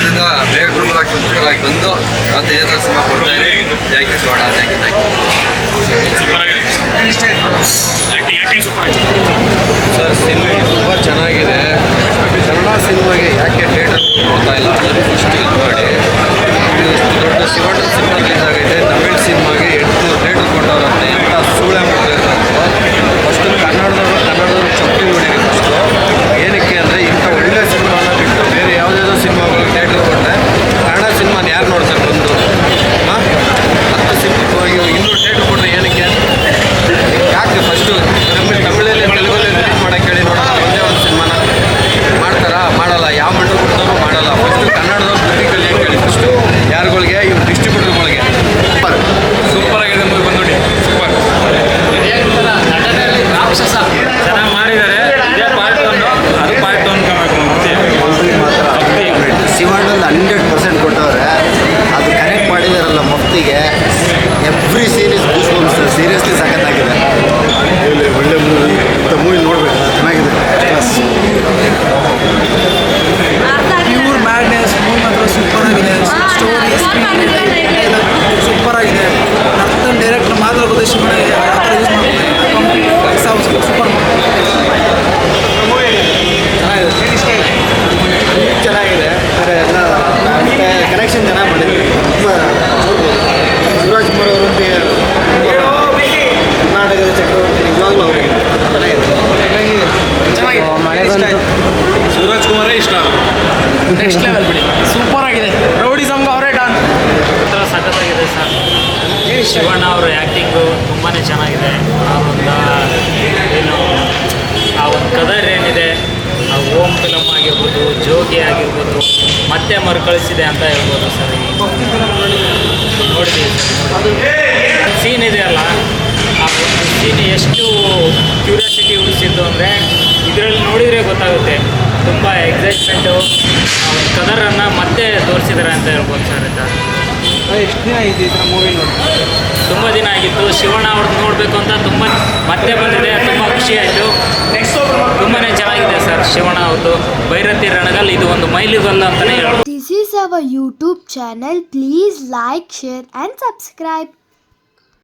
ಇದರಿಂದ ಬೇಗ ಕುಟುಂಬವಾಗಿ ಸಂತೃಪ್ತರಾಗಿ ಬಂದು ಮತ್ತು ಏನಾದರೂ ಸಿನಿಮಾ ಕೊಡ್ತಾರೆ thank you Shivanna thank you sir cinema ತುಂಬ ಚೆನ್ನಾಗಿದೆ. ಕನ್ನಡ ಸಿನಿಮಾಗೆ ಯಾಕೆ ಥಿಯೇಟರ್ ಹೋಗ್ತಾ ಇಲ್ಲ ಅಂದರೆ ಫಸ್ಟ್ ಇದು ಮಾಡಿ ಇಷ್ಟು ದೊಡ್ಡ ಶಿವಣ್ಣ ಸಿನಿಮಾ ರಿಲೀಸ್ ಆಗೈತೆ. ತಮಿಳ್ ಸಿನಿಮಾಗೆ 800 ಥಿಯೇಟರ್ ಕೊಟ್ಟವ್ರಂತೆ. ಎಂಥ ಸುಳ್ಳೆ ಮಾಡಿರ್ತಾರೆ. ಫಸ್ಟು ಕನ್ನಡದವರು ಚಪ್ಪಲಿ ನೋಡಿರಿ ಫಸ್ಟು. ಏನಕ್ಕೆ ಅಂದರೆ ಇಂಥ ಒಳ್ಳೆ ಸಿನಿಮಾನ ಬಿಟ್ಟು ಬೇರೆ ಯಾವುದಾದ್ರೂ ಸಿನಿಮಾಗಳಿಗೆ ಥಿಯೇಟರ್ ಕೊಟ್ಟರೆ ಕನ್ನಡ ಸಿನಿಮಾನ ಯಾರು ನೋಡ್ತಾರೆ ಬಂದು? ಹಾಂ 10 ಸಿನಿಮಾಗೆ 200 ಥಿಯೇಟರ್ ಕೊಟ್ಟರೆ ಏನಕ್ಕೆ? ಯಾಕೆ ಫಸ್ಟು ತಮಿಳಲ್ಲಿ ತೆಲುಗಲ್ಲಿ ರಿಲೀಸ್ ಮಾಡೋಕ್ಕೆ ಹೇಳಿ ನೋಡೋಣ. ಒಂದೇ ಒಂದು ಸಿನಿಮಾನ ಮಾಡ್ತಾರಾ? ಮಾಡಲ್ಲ. ಯಾವ ಮಂಡ್ರು ಕೊಡ್ತಾರೋ ಮಾಡಲ್ಲ. ಫಸ್ಟು ಕನ್ನಡದವ್ರು ದುಡ್ಡಿಗೆ ಏನು ಕೇಳಿ ಫಸ್ಟು ಯಾರುಗಳಿಗೆ ಇವ್ರು ಡಿಸ್ಟ್ರಿಬ್ಯೂಟರ್ಗಳಿಗೆ. ಸೂಪರ್ ಆಗಿದೆ ಮೂವಿ ಬಂದು ನೋಡಿ. ಸೂಪರ್ ಚೆನ್ನಾಗಿ ಮಾಡಿದ್ದಾರೆ. ಇದೇ ಪಾರ್ಟ್ 1 ಅದು ಪಾರ್ಟ್ 1 ಶಿವಣ್ಣಂದು 100% ಕೊಟ್ಟವ್ರೆ. ಅದು ಕನೆಕ್ಟ್ ಮಾಡಿದಾರಲ್ಲ ಮಫ್ತಿಗೆ. ಎವ್ರಿ ಸೀರೀಸ್ ಬೂಸ್ಟ್ ಬಂಪ್ಸ್. ಸೀರಿಯಸ್ಲಿ ಸಖತ್ತಾಗಿದೆ. ಒಳ್ಳೆ ಮೂವಿ. ಇಂಥ ಮೂವಿ ನೋಡಬೇಕು. ಚೆನ್ನಾಗಿದೆ. ಪ್ಯೂರ್ ಮ್ಯಾಡ್ನೆಸ್ ಮೂವಿ ಮಾತ್ರ ಸೂಪರ್ ಆಗಿದೆ. ಸ್ಟೋರಿ ಸೂಪರ್ ಆಗಿದೆ. ನರ್ತನ್ ಡೈರೆಕ್ಟರ್ ಮಾತ್ರ ಗೊತ್ತು ಶಿವಣ್ಣಿಗೆ ಯಾವ ಥರ ಯೂಸ್ ಮಾಡ್ತಾರೆ. ಸೂಪರ್ ಚೆನ್ನಾಗಿದೆ. ಎಲ್ಲ ಕನೆಕ್ಷನ್ ಚೆನ್ನಾಗಿ ಮಾಡಿದ್ರು. ತುಂಬ ಶಿವರಾಜ್ ಕುಮಾರ್ ಅವರಂತೆ ಕರ್ನಾಟಕದ ಚಕ್ರವರ್ತಿ ನಿಜವಾಗ್ಲೂ ಅವರಿಗೆ ಚೆನ್ನಾಗಿದೆ. ಶಿವರಾಜ್ ಕುಮಾರೇ ಇಷ್ಟ. ನೆಕ್ಸ್ಟ್ ಲೆವೆಲ್ ಬಿಡಿ. ಸೂಪರ್ ಆಗಿದೆ. ರೌಡಿಸಮ್ಗೆ ಅವರೇ ಡಾನ್. ಸಖತ್ತಾಗಿದೆ ಸರ್. ಶಿವಣ್ಣ ಅವರ ಆ್ಯಕ್ಟಿಂಗು ತುಂಬಾ ಚೆನ್ನಾಗಿದೆ. ಏನು ಆ ಒಂದು ಕದರ್ ಏನಿದೆ, ಆ ಓಮ್ ಫಿಲಮ್ ಆಗಿರ್ಬೋದು, ಜೋಗಿ ಆಗಿರ್ಬೋದು, ಮತ್ತೆ ಮರುಕಳಿಸಿದೆ ಅಂತ ಹೇಳ್ಬೋದು ಸರ್. ನೋಡಿದ್ದೀವಿ ಸೀನ್ ಇದೆಯಲ್ಲ, ಆ ಒಂದು ಸೀನ್ ಎಷ್ಟು ಕ್ಯೂರಿಯಾಸಿಟಿ ಉಳಿಸಿದ್ದು ಅಂದರೆ ಇದರಲ್ಲಿ ನೋಡಿದರೆ ಗೊತ್ತಾಗುತ್ತೆ. ತುಂಬ ಎಕ್ಸೈಟ್ಮೆಂಟು, ಆ ಒಂದು ಕದರನ್ನು ಮತ್ತೆ ತೋರಿಸಿದ್ದಾರೆ ಅಂತ ಹೇಳ್ಬೋದು ಸರ್. ಎಷ್ಟು ದಿನ ಆಗಿದೆ ಈ ಥರ ಮೂವಿ ನೋಡಿ? ತುಂಬ ದಿನ ಆಗಿತ್ತು. ಶಿವಣ್ಣ ಅವ್ರದ್ದು ನೋಡಬೇಕು ಅಂತ ತುಂಬ ಮತ್ತೆ ಬಂದಿದೆ. ತುಂಬ ಖುಷಿ ಆಯಿತು. ತುಂಬಾ ಚೆನ್ನಾಗಿದೆ ಸರ್ ಶಿವಣ್ಣ ಅವ್ರದ್ದು. ಭೈರತಿ ರಣಗಲ್ ಇದು ಒಂದು ಮೈಲಿಗಲ್ಲು ಅಂತಲೇ ಹೇಳ್ಬೋದು. This is our YouTube channel. Please like, share and subscribe.